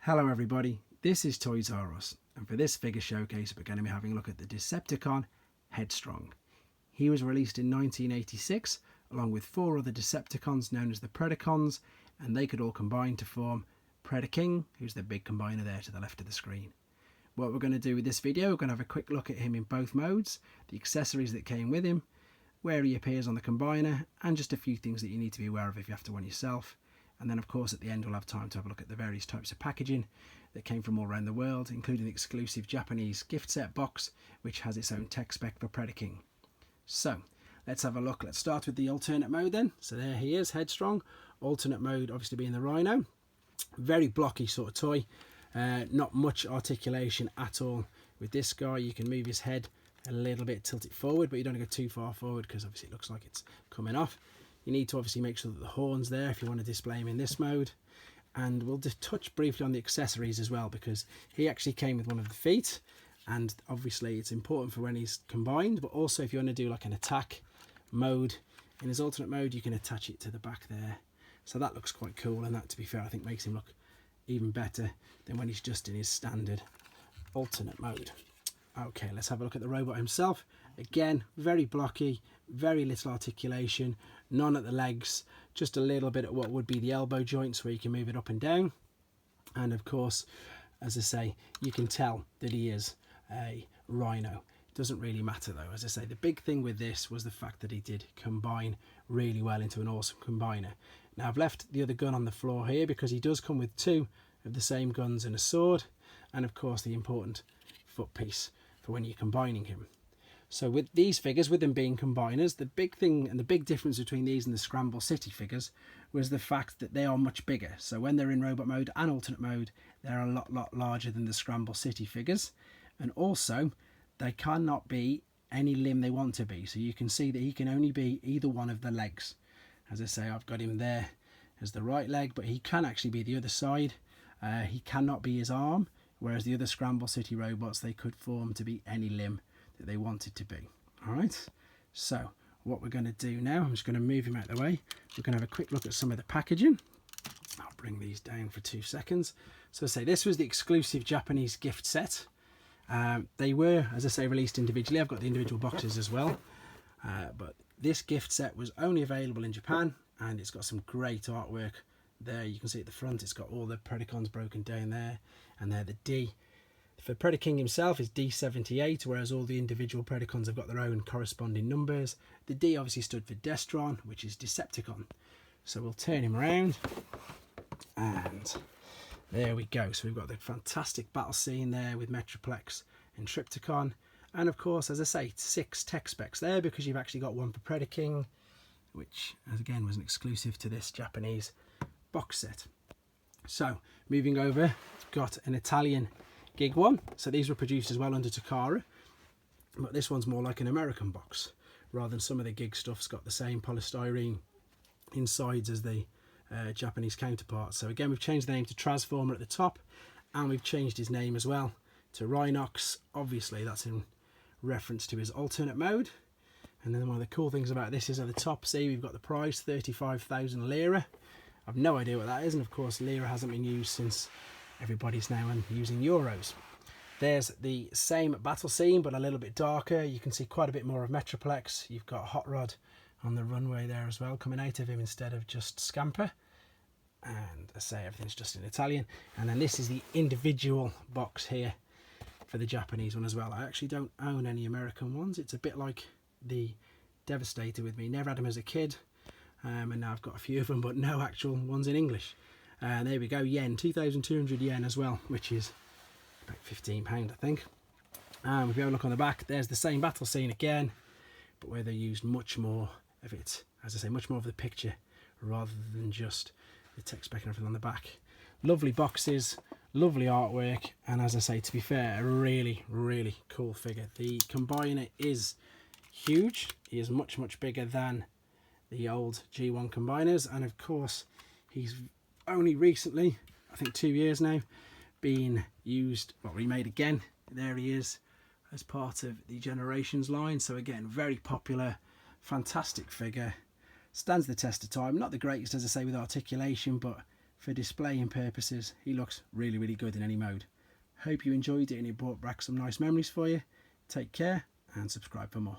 Hello everybody, this is Toys R Us, and for this figure showcase we're going to be having a look at the Decepticon Headstrong. He was released in 1986 along with 4 other Decepticons known as the Predacons, and they could all combine to form Predaking, who's the big combiner there to the left of the screen. What we're going to do with this video, we're going to have a quick look at him in both modes, the accessories that came with him, where he appears on the combiner, and just a few things that you need to be aware of if you have to one yourself. And then of course at the end we'll have time to have a look at the various types of packaging that came from all around the world, including the exclusive Japanese gift set box which has its own tech spec for predaking. So let's have a look. Let's start with the alternate mode then. So there he is, Headstrong. Alternate mode obviously being the Rhino. Very blocky sort of toy, not much articulation at all with this guy. You can move his head a little bit, tilt it forward, but you don't go too far forward because obviously it looks like it's coming off. You need to obviously make sure that the horn's there if you want to display him in this mode. And we'll just touch briefly on the accessories as well, because he actually came with one of the feet, and obviously it's important for when he's combined, but also if you want to do like an attack mode in his alternate mode, you can attach it to the back there. So that looks quite cool, and that, to be fair, I think makes him look even better than when he's just in his standard alternate mode. Okay, let's have a look at the robot himself. Again, very blocky, very little articulation, none at the legs, just a little bit at what would be the elbow joints where you can move it up and down. And of course, as I say, you can tell that he is a Rhino. It doesn't really matter though. As I say, the big thing with this was the fact that he did combine really well into an awesome combiner. Now I've left the other gun on the floor here because he does come with 2 of the same guns and a sword, and of course the important foot piece for when you're combining him. So with these figures, with them being combiners, the big thing and the big difference between these and the Scramble City figures was the fact that they are much bigger. So when they're in robot mode and alternate mode, they're a lot larger than the Scramble City figures. And also, they cannot be any limb they want to be. So you can see that he can only be either one of the legs. As I say, I've got him there as the right leg, but he can actually be the other side. He cannot be his arm, whereas the other Scramble City robots, they could form to be any limb that they wanted to be. All right, so what we're going to do now, I'm just going to move him out of the way. We're going to have a quick look at some of the packaging. I'll bring these down for 2 seconds. So I say this was the exclusive Japanese gift set. They were, as I say, released individually. I've got the individual boxes as well, but this gift set was only available in Japan, and it's got some great artwork there. You can see at the front it's got all the Predacons broken down there, and there the D for Predaking himself is D78, whereas all the individual Predacons have got their own corresponding numbers. The D obviously stood for Destron, which is Decepticon. So we'll turn him around, and there we go. So we've got the fantastic battle scene there with Metroplex and Tripticon, and of course, as I say, 6 tech specs there because you've actually got one for Predaking, which as again was an exclusive to this Japanese box set. So moving over, it's got an Italian Gig one. So these were produced as well under Takara, but this one's more like an American box rather than some of the Gig stuff's got the same polystyrene insides as the Japanese counterparts. So again, we've changed the name to Transformer at the top, and we've changed his name as well to Rhinox. Obviously that's in reference to his alternate mode. And then one of the cool things about this is at the top, see, we've got the price, 35,000 lira. I've no idea what that is, and of course lira hasn't been used since everybody's now using euros. There's the same battle scene but a little bit darker. You can see quite a bit more of Metroplex. You've got Hot Rod on the runway there as well, coming out of him instead of just Scamper. And I say everything's just in Italian. And then this is the individual box here for the Japanese one as well. I actually don't own any American ones. It's a bit like the Devastator with me. Never had them as a kid, and now I've got a few of them, but no actual ones in English. And there we go, yen, 2,200 yen as well, which is about £15, I think. And if you have a look on the back, there's the same battle scene again, but where they used much more of it, as I say, much more of the picture rather than just the text spec and everything on the back. Lovely boxes, lovely artwork, and as I say, to be fair, a really cool figure. The combiner is huge. He is much bigger than the old G1 combiners, and of course he's only recently, I think 2 years now, been used, well, remade again. There he is as part of the Generations line. So again, very popular, fantastic figure, stands the test of time. Not the greatest, as I say, with articulation, but For displaying purposes, he looks really, really good in any mode. Hope you enjoyed it and it brought back some nice memories for you. Take care and subscribe for more.